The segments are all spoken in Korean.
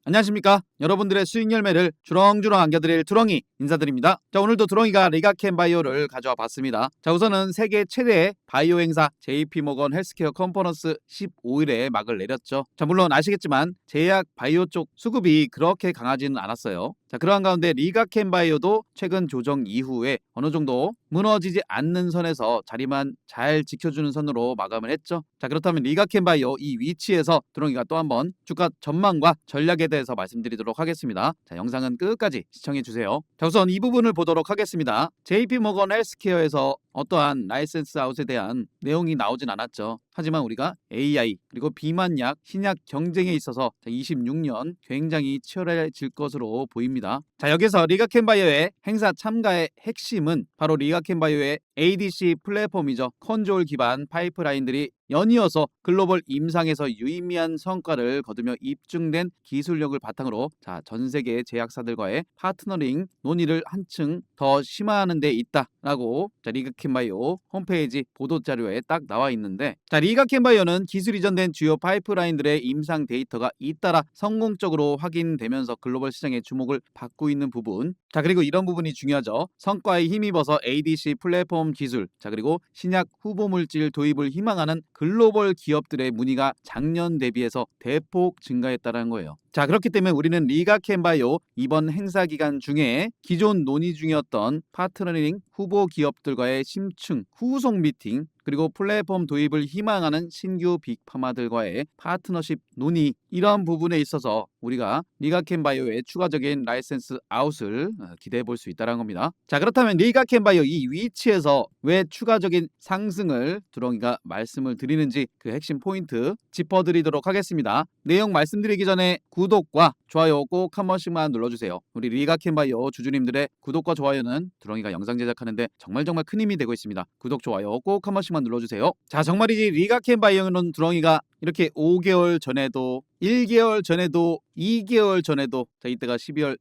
안녕하십니까. 여러분들의 수익 열매를 주렁주렁 안겨드릴 두렁이 인사드립니다. 자, 오늘도 두렁이가 리가켄바이오를 가져와 봤습니다. 자, 우선은 세계 최대의 바이오 행사 JP모건 헬스케어 컨퍼런스 15일에 막을 내렸죠. 자, 물론 아시겠지만 제약 바이오 쪽 수급이 그렇게 강하지는 않았어요. 자, 그러한 가운데 리가켄바이오도 최근 조정 이후에 어느 정도 무너지지 않는 선에서 자리만 잘 지켜주는 선으로 마감을 했죠. 자, 그렇다면 리가켄바이오 이 위치에서 두렁이가 또 한번 주가 전망과 전략에 대해서 말씀드리도록 하겠습니다. 자, 영상은 끝까지 시청해주세요. 자, 우선 이 부분을 보도록 하겠습니다. JP모건 헬스케어에서 어떠한 라이센스 아웃에 대한 내용이 나오진 않았죠. 하지만 우리가 AI 그리고 비만약, 신약 경쟁에 있어서 26년 굉장히 치열해질 것으로 보입니다. 자, 여기서 리가켄바이오의 행사 참가의 핵심은 바로 리가켄바이오의 ADC 플랫폼이죠. 컨트롤 기반 파이프라인들이 연이어서 글로벌 임상에서 유의미한 성과를 거두며 입증된 기술력을 바탕으로 전 세계 제약사들과의 파트너링 논의를 한층 더 심화하는 데 있다라고 리가켄바이오 홈페이지 보도자료에 딱 나와 있는데, 리가켄바이오는 기술 이전된 주요 파이프라인들의 임상 데이터가 잇따라 성공적으로 확인되면서 글로벌 시장의 주목을 받고 있는 부분, 그리고 이런 부분이 중요하죠. 성과에 힘입어서 ADC 플랫폼 기술, 그리고 신약 후보물질 도입을 희망하는 글로벌 기업들의 문의가 작년 대비해서 대폭 증가했다는 거예요. 그렇기 때문에 우리는 리가켄바이오 이번 행사 기간 중에 기존 논의 중이었던 파트너링 후보 기업들과의 심층 후속 미팅, 그리고 플랫폼 도입을 희망하는 신규 빅파마들과의 파트너십 논의, 이러한 부분에 있어서 우리가 리가켄바이오의 추가적인 라이센스 아웃을 기대해 볼 수 있다는 겁니다. 그렇다면 리가켄바이오 이 위치에서 왜 추가적인 상승을 두렁이가 말씀을 드리는지 그 핵심 포인트 짚어드리도록 하겠습니다. 내용 말씀드리기 전에 구독과 좋아요 꼭 한 번씩만 눌러주세요. 우리 리가켄바이오 주주님들의 구독과 좋아요는 두렁이가 영상 제작하는데 정말 큰 힘이 되고 있습니다. 구독, 좋아요 꼭 한 번씩만 눌러주세요. 정말이지 리가켄바이오는 두렁이가 이렇게 5개월 전에도 1개월 전에도 2개월 전에도 이때가 11월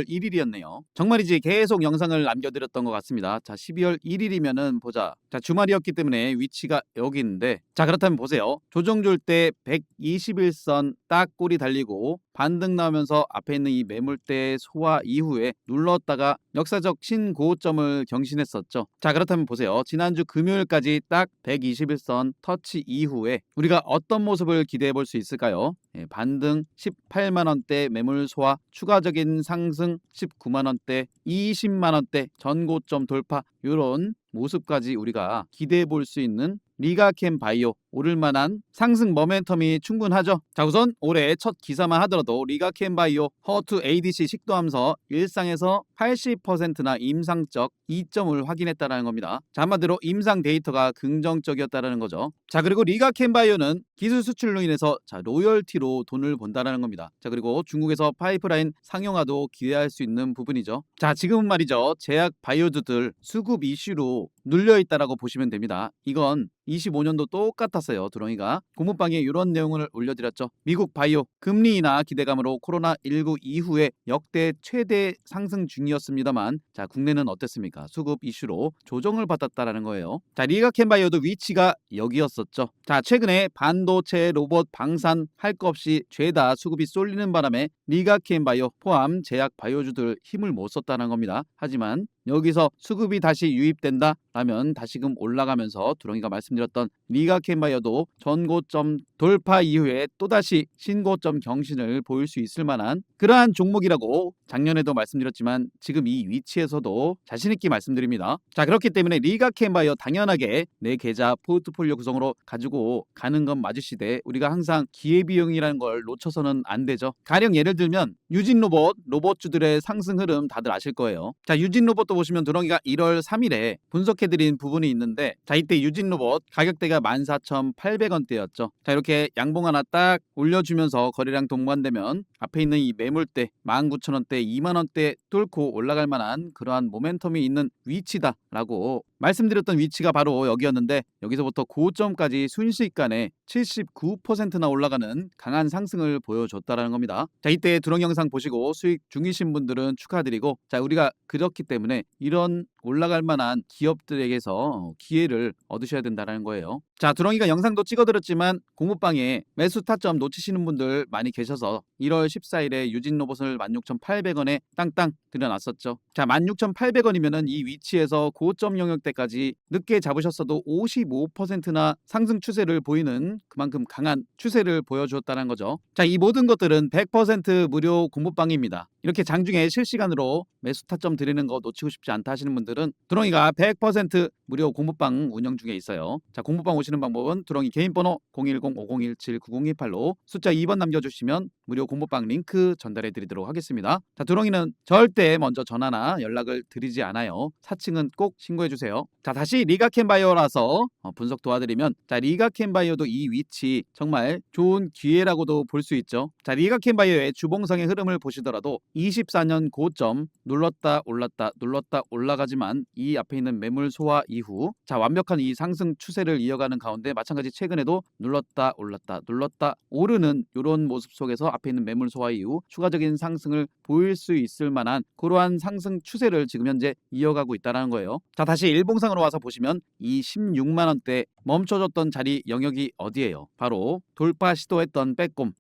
1일이었네요. 정말이지 계속 영상을 남겨드렸던 것 같습니다. 12월 1일이면은 보자. 주말이었기 때문에 위치가 여기 있는데, 그렇다면 보세요. 조정 줄 때 121선 딱 꼬리 달리고 반등 나오면서 앞에 있는 이 매물대 소화 이후에 눌렀다가 역사적 신고점을 경신했었죠. 그렇다면 보세요. 지난주 금요일까지 딱 121선 터치 이후에 우리가 어떤 모습을 기대해 볼 수 있을까요? 반등 18만원대 매물 소화, 추가적인 상승 19만원대, 20만원대 전고점 돌파, 이런 모습까지 우리가 기대해 볼 수 있는 리가켄바이오 오를만한 상승 모멘텀이 충분하죠. 우선 올해 첫 기사만 하더라도 리가켄바이오 허투 ADC 식도암서 일상에서 80%나 임상적 이점을 확인했다는 겁니다. 한마디로 임상 데이터가 긍정적이었다는 거죠. 그리고 리가켄바이오는 기술 수출로 인해서 로열티로 돈을 번다는 겁니다. 그리고 중국에서 파이프라인 상용화도 기대할 수 있는 부분이죠. 지금은 말이죠. 제약 바이오주들 수급 이슈로 눌려있다라고 보시면 됩니다. 이건 25년도 똑같았어요. 두렁이가 고무방에 이런 내용을 올려드렸죠. 미국 바이오 금리 인하 기대감으로 코로나19 이후에 역대 최대 상승 중이었습니다만, 국내는 어땠습니까? 수급 이슈로 조정을 받았다라는 거예요. 리가켄바이오도 위치가 여기였었죠. 최근에 반도체, 로봇, 방산 할 거 없이 죄다 수급이 쏠리는 바람에 리가켄바이오 포함 제약 바이오주들 힘을 못 썼다는 겁니다. 하지만 여기서 수급이 다시 유입된다 라면 다시금 올라가면서 두렁이가 말씀드렸던 리가켄바이오도 전고점 돌파 이후에 또다시 신고점 경신을 보일 수 있을 만한 그러한 종목이라고 작년에도 말씀드렸지만 지금 이 위치에서도 자신있게 말씀드립니다. 그렇기 때문에 리가켄바이오 당연하게 내 계좌 포트폴리오 구성으로 가지고 가는 건 맞으시되, 우리가 항상 기회비용이라는 걸 놓쳐서는 안 되죠. 가령 예를 들면 유진로봇주들의 상승 흐름 다들 아실 거예요. 유진로봇도 보시면 두렁이가 1월 3일에 분석해드린 부분이 있는데, 이때 유진로봇 가격대가 14,800원대였죠. 이렇게 양봉 하나 딱 올려주면서 거래량 동반되면 앞에 있는 이 매물대 19,000원대, 20,000원대 뚫고 올라갈 만한 그러한 모멘텀이 있는 위치다라고 말씀드렸던 위치가 바로 여기였는데 여기서부터 고점까지 순식간에 79%나 올라가는 강한 상승을 보여줬다라는 겁니다. 자, 이때 드론 영상 보시고 수익 중이신 분들은 축하드리고, 자, 우리가 그렇기 때문에 이런 올라갈 만한 기업들에게서 기회를 얻으셔야 된다는 거예요. 자, 드롱이가 영상도 찍어드렸지만 공부방에 매수 타점 놓치시는 분들 많이 계셔서 1월 14일에 유진 로봇을 16,800원에 땅땅 들여놨었죠. 자, 16,800원이면은 이 위치에서 고점 영역대까지 늦게 잡으셨어도 55%나 상승 추세를 보이는 그만큼 강한 추세를 보여주었다는 거죠. 자, 이 모든 것들은 100% 무료 공부방입니다. 이렇게 장중에 실시간으로 매수 타점 드리는 거 놓치고 싶지 않다 하시는 분들은 드롱이가 100% 무료 공부방 운영 중에 있어요. 자, 공부방 오시는 방법은 드롱이 개인 번호 010-5017-9028로 숫자 2번 남겨주시면 무료 공부방 링크 전달해 드리도록 하겠습니다. 자, 드롱이는 절대 먼저 전화나 연락을 드리지 않아요. 사칭은 꼭 신고해 주세요. 자, 다시 리가캔바이오라서 분석 도와드리면, 자, 리가캔바이오도 이 위치 정말 좋은 기회라고도 볼 수 있죠. 자, 리가캔바이오의 주봉상의 흐름을 보시더라도 24년 고점 눌렀다 올랐다 눌렀다 올라가지만 이 앞에 있는 매물 소화 이후, 자, 완벽한 이 상승 추세를 이어가는 가운데 마찬가지 최근에도 눌렀다 올랐다 눌렀다 오르는 이런 모습 속에서 앞에 있는 매물 소화 이후 추가적인 상승을 보일 수 있을 만한 그러한 상승 추세를 지금 현재 이어가고 있다는 거예요. 자, 다시 일봉상으로 와서 보시면 이 16만 원대 멈춰졌던 자리 영역이 어디예요? 바로 돌파 시도했던 빼꼼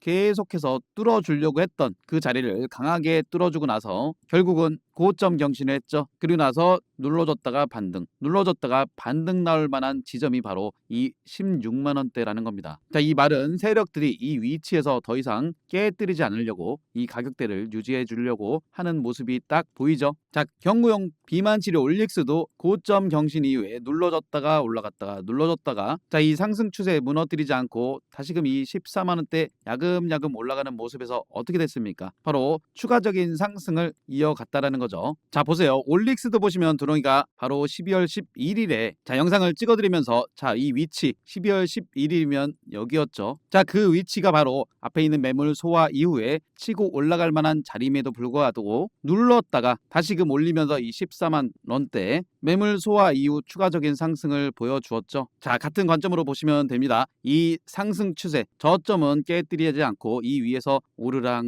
계속해서 뚫어주려고 했던 그 자리를 강하게 뚫어주고 나서 결국은 고점 경신을 했죠. 그리고 나서 눌러줬다가 반등 나올 만한 지점이 바로 이 16만 원대라는 겁니다. 자, 이 말은 세력들이 이 위치에서 더 이상 깨뜨리지 않으려고 이 가격대를 유지해 주려고 하는 모습이 딱 보이죠. 자, 경구용 비만 치료 올릭스도 고점 경신 이후에 눌러줬다가 올라갔다가 눌러줬다가, 자, 이 상승 추세 무너뜨리지 않고 다시금 이 14만 원대 야금야금 올라가는 모습에서 어떻게 됐습니까? 바로 추가적인 상승을 이어갔다라는 거죠. 자, 보세요. 올릭스도 보시면 드롱이가 바로 12월 11일에 자, 영상을 찍어드리면서, 자, 이 위치 12월 11일이면 여기였죠. 자, 그 위치가 바로 앞에 있는 매물 소화 이후에 치고 올라갈 만한 자리임에도 불구하고 눌렀다가 다시금 올리면서 이 14만 원대 매물 소화 이후 추가적인 상승을 보여주었죠. 자, 같은 관점으로 보시면 됩니다. 이 상승 추세 저점은 깨뜨리지 않고 이 위에서 오르락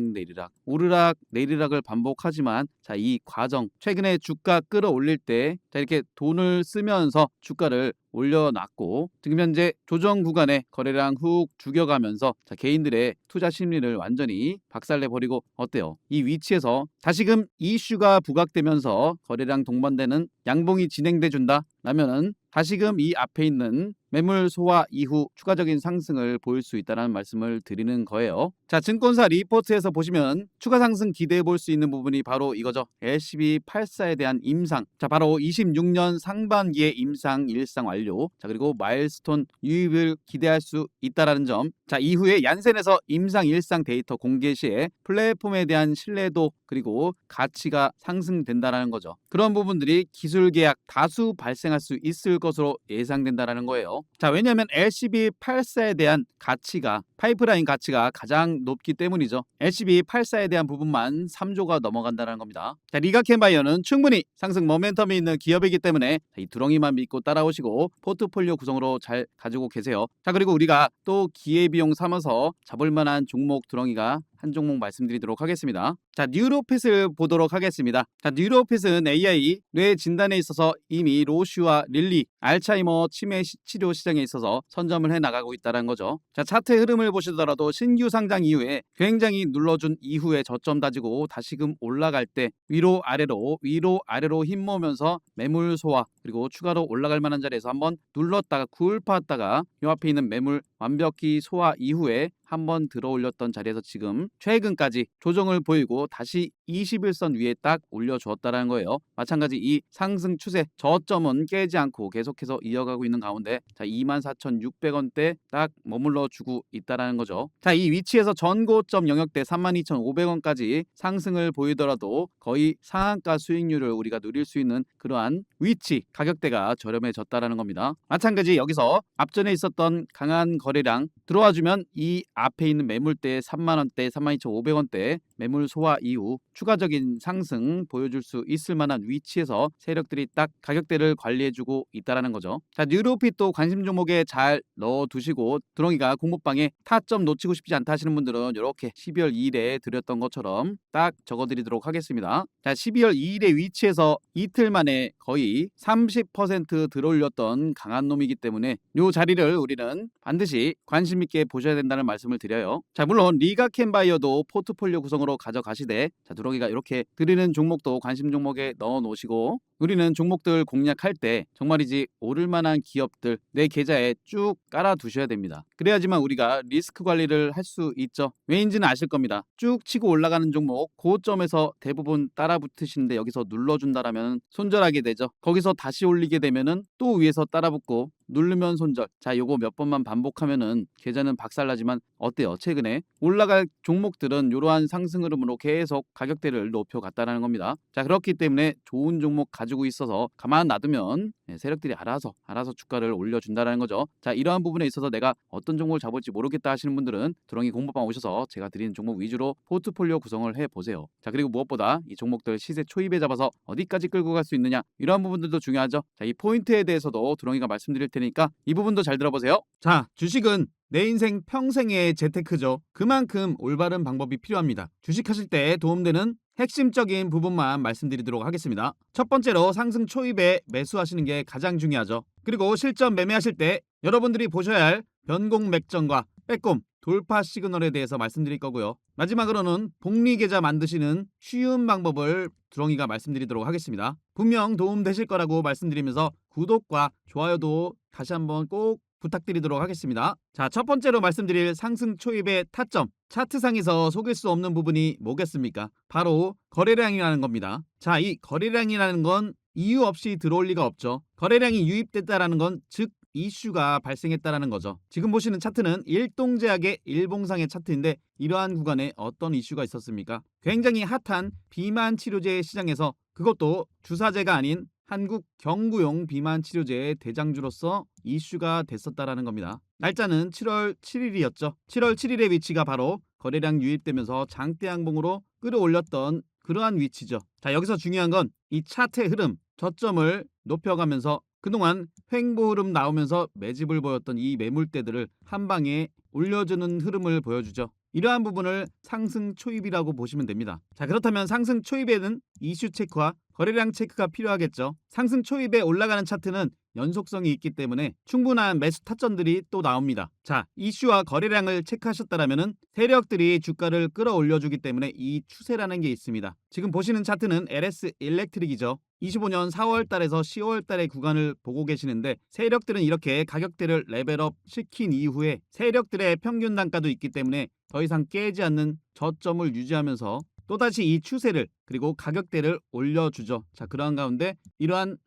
내리락을 반복하지만, 자, 이 과정 최근에 주가 끌어올릴 때 자, 이렇게 돈을 쓰면서 주가를 올려놨고 지금 현재 조정 구간에 거래량 훅 죽여가면서, 자, 개인들의 투자 심리를 완전히 박살내버리고, 어때요? 이 위치에서 다시금 이슈가 부각되면서 거래량 동반되는 양봉이 진행돼 준다 라면은 다시금 이 앞에 있는 매물 소화 이후 추가적인 상승을 보일 수 있다는 말씀을 드리는 거예요. 자, 증권사 리포트에서 보시면 추가 상승 기대해 볼 수 있는 부분이 바로 이거죠. LCB84에 대한 임상. 자, 바로 26년 상반기에 임상 일상 완료. 자, 그리고 마일스톤 유입을 기대할 수 있다라는 점. 자, 이후에 얀센에서 임상 일상 데이터 공개 시에 플랫폼에 대한 신뢰도 그리고 가치가 상승된다라는 거죠. 그런 부분들이 기술 계약 다수 발생할 수 있을 것으로 예상된다라는 거예요. 자, 왜냐하면 LCB84에 대한 가치가, 파이프라인 가치가 가장 높기 때문이죠. LCB84에 대한 부분만 3조가 넘어간다는 겁니다. 자, 리가캔바이오는 충분히 상승 모멘텀이 있는 기업이기 때문에 이 두렁이만 믿고 따라오시고 포트폴리오 구성으로 잘 가지고 계세요. 자, 그리고 우리가 또 기회비용 삼아서 잡을 만한 종목 두렁이가 한 종목 말씀드리도록 하겠습니다. 자, 뉴로핏을 보도록 하겠습니다. 자, 뉴로핏은 AI 뇌 진단에 있어서 이미 로슈와 릴리 알츠하이머 치매 치료 시장에 있어서 선점을 해 나가고 있다는 거죠. 자, 차트 흐름을 보시더라도 신규 상장 이후에 굉장히 눌러준 이후에 저점 다지고 다시금 올라갈 때 위로 아래로 힘 모으면서 매물 소화 그리고 추가로 올라갈 만한 자리에서 한번 눌렀다가 굴파했다가 이 앞에 있는 매물 완벽히 소화 이후에 한번 들어 올렸던 자리에서 지금 최근까지 조정을 보이고 다시 21선 위에 딱 올려주었다는 거예요. 마찬가지 이 상승 추세 저점은 깨지 않고 계속해서 이어가고 있는 가운데, 자, 24,600원대 딱 머물러 주고 있다는 거죠. 자, 이 위치에서 전고점 영역대 32,500원까지 상승을 보이더라도 거의 상한가 수익률을 우리가 누릴 수 있는 그러한 위치 가격대가 저렴해졌다는 겁니다. 마찬가지 여기서 앞전에 있었던 강한 거래량 들어와주면 이 앞에 있는 매물대 3만원대, 32,500원대 매물 소화 이후 추가적인 상승 보여줄 수 있을 만한 위치에서 세력들이 딱 가격대를 관리해주고 있다라는 거죠. 자, 뉴로핏도 관심 종목에 잘 넣어두시고 드롱이가 공모방에 타점 놓치고 싶지 않다 하시는 분들은 이렇게 12월 2일에 드렸던 것처럼 딱 적어드리도록 하겠습니다. 자, 12월 2일의 위치에서 이틀 만에 거의 30% 들어올렸던 강한 놈이기 때문에 이 자리를 우리는 반드시 관심 있게 보셔야 된다는 말씀을 드려요. 자, 물론 리가캔바이어도 포트폴리오 구성으로 가져가시되, 자, 드롱이가 이렇게 드리는 종목도 관심 종목에 넣어 놓으시고, 우리는 종목들 공략할 때 정말이지 오를 만한 기업들 내 계좌에 쭉 깔아 두셔야 됩니다. 그래야지만 우리가 리스크 관리를 할 수 있죠. 왜인지는 아실 겁니다. 쭉 치고 올라가는 종목 고점에서 대부분 따라 붙으시는데 여기서 눌러준다라면 손절하게 되죠. 거기서 다시 올리게 되면은 또 위에서 따라 붙고 누르면 손절. 자, 요거 몇 번만 반복하면은 계좌는 박살나지만 어때요? 최근에 올라갈 종목들은 이러한 상승 흐름으로 계속 가격대를 높여갔다는 겁니다. 자, 그렇기 때문에 좋은 종목 가지고 있어서 가만 놔두면 세력들이 알아서 주가를 올려준다는 거죠. 자, 이러한 부분에 있어서 내가 어떤 종목을 잡을지 모르겠다 하시는 분들은 드롱이 공모방 오셔서 제가 드리는 종목 위주로 포트폴리오 구성을 해보세요. 자, 그리고 무엇보다 이 종목들 시세 초입에 잡아서 어디까지 끌고 갈 수 있느냐, 이러한 부분들도 중요하죠. 자, 이 포인트에 대해서도 드롱이가 말씀드릴 테니까 이 부분도 잘 들어보세요. 자, 주식은 내 인생 평생의 재테크죠. 그만큼 올바른 방법이 필요합니다. 주식하실 때 도움되는 핵심적인 부분만 말씀드리도록 하겠습니다. 첫 번째로 상승 초입에 매수하시는 게 가장 중요하죠. 그리고 실전 매매하실 때 여러분들이 보셔야 할 변공 맥점과 빼꼼 돌파 시그널에 대해서 말씀드릴 거고요. 마지막으로는 복리 계좌 만드시는 쉬운 방법을 드롱이가 말씀드리도록 하겠습니다. 분명 도움되실 거라고 말씀드리면서 구독과 좋아요도 다시 한번 꼭 부탁드리도록 하겠습니다. 자, 첫 번째로 말씀드릴 상승 초입의 타점, 차트상에서 속일 수 없는 부분이 뭐겠습니까? 바로 거래량이라는 겁니다. 자, 이 거래량이라는 건 이유 없이 들어올 리가 없죠. 거래량이 유입됐다라는 건 즉 이슈가 발생했다라는 거죠. 지금 보시는 차트는 일동제약의 일봉상의 차트인데 이러한 구간에 어떤 이슈가 있었습니까? 굉장히 핫한 비만 치료제 시장에서, 그것도 주사제가 아닌 한국 경구용 비만 치료제의 대장주로서 이슈가 됐었다라는 겁니다. 날짜는 7월 7일이었죠. 7월 7일의 위치가 바로 거래량 유입되면서 장대 양봉으로 끌어올렸던 그러한 위치죠. 자, 여기서 중요한 건 이 차트의 흐름, 저점을 높여가면서 그동안 횡보 흐름 나오면서 매집을 보였던 이 매물대들을 한 방에 올려주는 흐름을 보여주죠. 이러한 부분을 상승 초입이라고 보시면 됩니다. 자, 그렇다면 상승 초입에는 이슈 체크와 거래량 체크가 필요하겠죠. 상승 초입에 올라가는 차트는 연속성이 있기 때문에 충분한 매수 타점들이 또 나옵니다. 자, 이슈와 거래량을 체크하셨다면 세력들이 주가를 끌어올려주기 때문에 이 추세라는 게 있습니다. 지금 보시는 차트는 LS 일렉트릭이죠. 25년 4월 달에서 10월 달의 구간을 보고 계시는데 세력들은 이렇게 가격대를 레벨업 시킨 이후에 세력들의 평균 단가도 있기 때문에 더 이상 깨지 않는 저점을 유지하면서 또다시 이 추세를 그리고 가격대를 올려주죠. 자, 그러한 가운데 이러한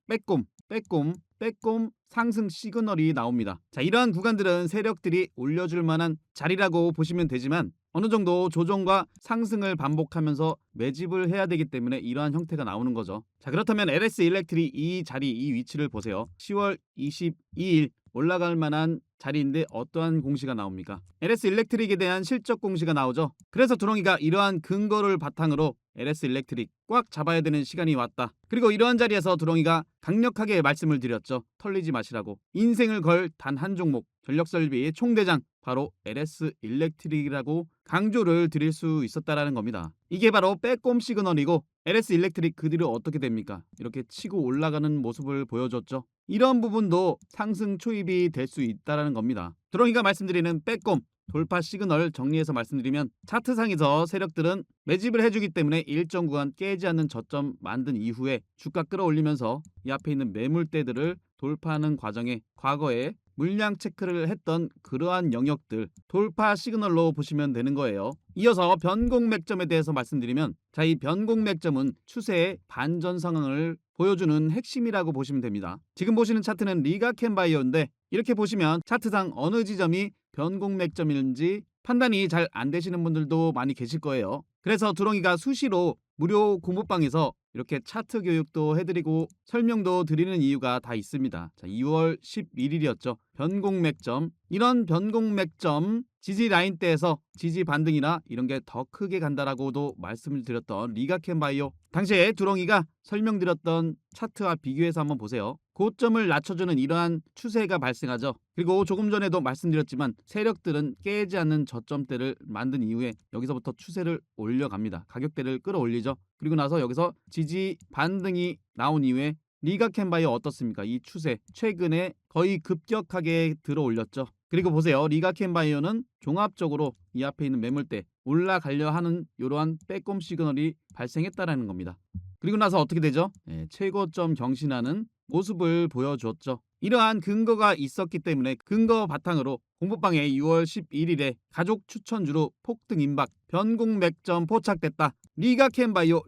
빼꼼 상승 시그널이 나옵니다. 자, 이러한 구간들은 세력들이 올려줄 만한 자리라고 보시면 되지만 어느 정도 조정과 상승을 반복하면서 매집을 해야 되기 때문에 이러한 형태가 나오는 거죠. 자, 그렇다면 LS 일렉트릭 이 자리, 이 위치를 보세요. 10월 22일 올라갈 만한 자리인데 어떠한 공시가 나옵니까? LS 일렉트릭에 대한 실적 공시가 나오죠. 그래서 드롱이가 이러한 근거를 바탕으로 LS 일렉트릭 꽉 잡아야 되는 시간이 왔다. 그리고 이러한 자리에서 드롱이가 강력하게 말씀을 드렸죠. 털리지 마시라고. 인생을 걸 단 한 종목, 전력설비 총대장 바로 LS 일렉트릭이라고 강조를 드릴 수 있었다라는 겁니다. 이게 바로 빼꼼 시그널이고 LS 일렉트릭 그 뒤로 어떻게 됩니까? 이렇게 치고 올라가는 모습을 보여줬죠. 이런 부분도 상승 초입이 될 수 있다라는 겁니다. 드롱이가 말씀드리는 빼꼼 돌파 시그널 정리해서 말씀드리면 차트상에서 세력들은 매집을 해주기 때문에 일정 구간 깨지 않는 저점 만든 이후에 주가 끌어올리면서 이 앞에 있는 매물대들을 돌파하는 과정에 과거에 물량 체크를 했던 그러한 영역들 돌파 시그널로 보시면 되는 거예요. 이어서 변공 맥점에 대해서 말씀드리면, 자, 이 변공 맥점은 추세의 반전 상황을 보여주는 핵심이라고 보시면 됩니다. 지금 보시는 차트는 리가캔바이오인데 이렇게 보시면 차트상 어느 지점이 변공 맥점인지 판단이 잘 안 되시는 분들도 많이 계실 거예요. 그래서 드롱이가 수시로 무료 공부방에서 이렇게 차트 교육도 해드리고 설명도 드리는 이유가 다 있습니다. 자, 2월 11일이었죠. 변곡맥점. 이런 변곡맥점 지지 라인대에서 지지 반등이나 이런 게 더 크게 간다라고도 말씀을 드렸던 리가켄바이오. 당시에 두렁이가 설명드렸던 차트와 비교해서 한번 보세요. 고점을 낮춰주는 이러한 추세가 발생하죠. 그리고 조금 전에도 말씀드렸지만 세력들은 깨지 않는 저점대를 만든 이후에 여기서부터 추세를 올려갑니다. 가격대를 끌어올리죠. 그리고 나서 여기서 지지 반등이 나온 이후에 리가켄바이오 어떻습니까? 이 추세 최근에 거의 급격하게 들어 올렸죠. 그리고 보세요. 리가켄바이오는 종합적으로 이 앞에 있는 매물대 올라가려 하는 이러한 빼꼼 시그널이 발생했다라는 겁니다. 그리고 나서 어떻게 되죠? 최고점 경신하는 모습을 보여줬죠. 이러한 근거가 있었기 때문에 근거 바탕으로 공부방에 6월 11일에 가족 추천주로 폭등 임박 변곡맥점 포착됐다. 리가켄바이오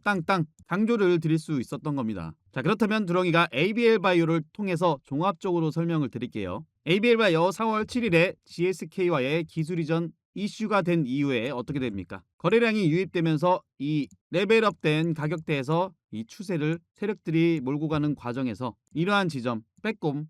땅땅 강조를 드릴 수 있었던 겁니다. 자, 그렇다면 두렁이가 ABL바이오를 통해서 종합적으로 설명을 드릴게요. ABL바이오 4월 7일에 GSK와의 기술 이전 이슈가 된 이후에 어떻게 됩니까? 거래량이 유입되면서 이 레벨업된 가격대에서 이 추세를 세력들이 몰고 가는 과정에서 이러한 지점 빼꼼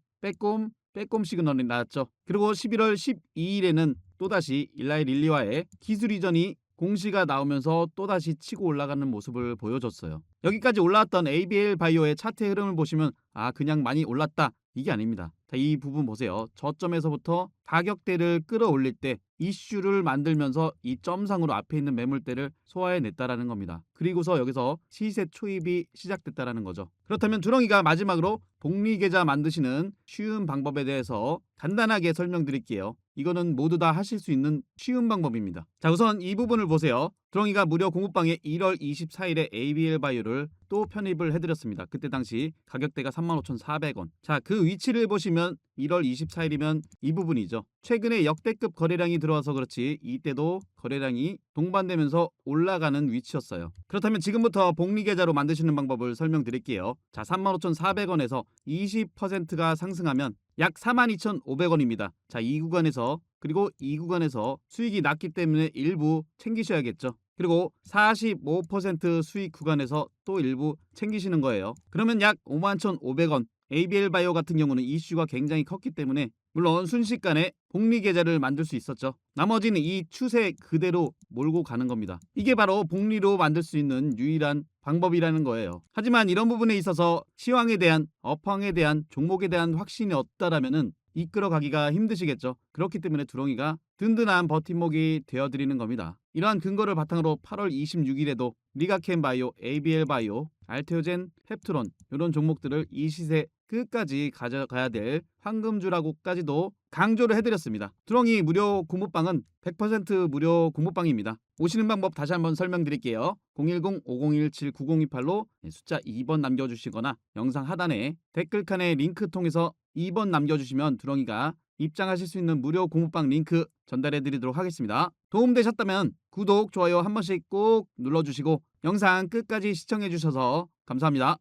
시그널이 나왔죠. 그리고 11월 12일에는 또다시 일라이 릴리와의 기술 이전이 공시가 나오면서 또다시 치고 올라가는 모습을 보여줬어요. 여기까지 올라왔던 ABL 바이오의 차트의 흐름을 보시면 그냥 많이 올랐다. 이게 아닙니다. 자, 이 부분 보세요. 저점에서부터 가격대를 끌어올릴 때 이슈를 만들면서 이 점상으로 앞에 있는 매물대를 소화해냈다라는 겁니다. 그리고서 여기서 시세 초입이 시작됐다라는 거죠. 그렇다면 두렁이가 마지막으로 복리계좌 만드시는 쉬운 방법에 대해서 간단하게 설명드릴게요. 이거는 모두 다 하실 수 있는 쉬운 방법입니다. 자, 우선 이 부분을 보세요. 두렁이가 무료 공부방에 1월 24일에 ABL 바이오를 또 편입을 해드렸습니다. 그때 당시 가격대가 35,400원. 자, 그 위치를 보시면 1월 24일이면 이 부분이죠. 최근에 역대급 거래량이 들어와서 그렇지 이때도 거래량이 동반되면서 올라가는 위치였어요. 그렇다면 지금부터 복리계좌로 만드시는 방법을 설명드릴게요. 자, 35,400원에서 20%가 상승하면 약 42,500원입니다. 자, 이 구간에서 그리고 이 구간에서 수익이 났기 때문에 일부 챙기셔야겠죠. 그리고 45% 수익 구간에서 또 일부 챙기시는 거예요. 그러면 약 51,500원. ABL 바이오 같은 경우는 이슈가 굉장히 컸기 때문에 물론 순식간에 복리 계좌를 만들 수 있었죠. 나머지는 이 추세 그대로 몰고 가는 겁니다. 이게 바로 복리로 만들 수 있는 유일한 방법이라는 거예요. 하지만 이런 부분에 있어서 시황에 대한 업황에 대한 종목에 대한 확신이 없다라면은 이끌어가기가 힘드시겠죠. 그렇기 때문에 두렁이가 든든한 버팀목이 되어드리는 겁니다. 이러한 근거를 바탕으로 8월 26일에도 리가켄바이오, ABL바이오, 알테오젠, 펩트론 이런 종목들을 이 시세 끝까지 가져가야 될 황금주라고까지도 강조를 해드렸습니다. 두렁이 무료 공부방은 100% 무료 공부방입니다. 오시는 방법 다시 한번 설명드릴게요. 010-5017-9028로 숫자 2번 남겨주시거나 영상 하단에 댓글칸에 링크 통해서 2번 남겨주시면 두렁이가 입장하실 수 있는 무료 공부방 링크 전달해드리도록 하겠습니다. 도움되셨다면 구독, 좋아요 한 번씩 꼭 눌러주시고 영상 끝까지 시청해주셔서 감사합니다.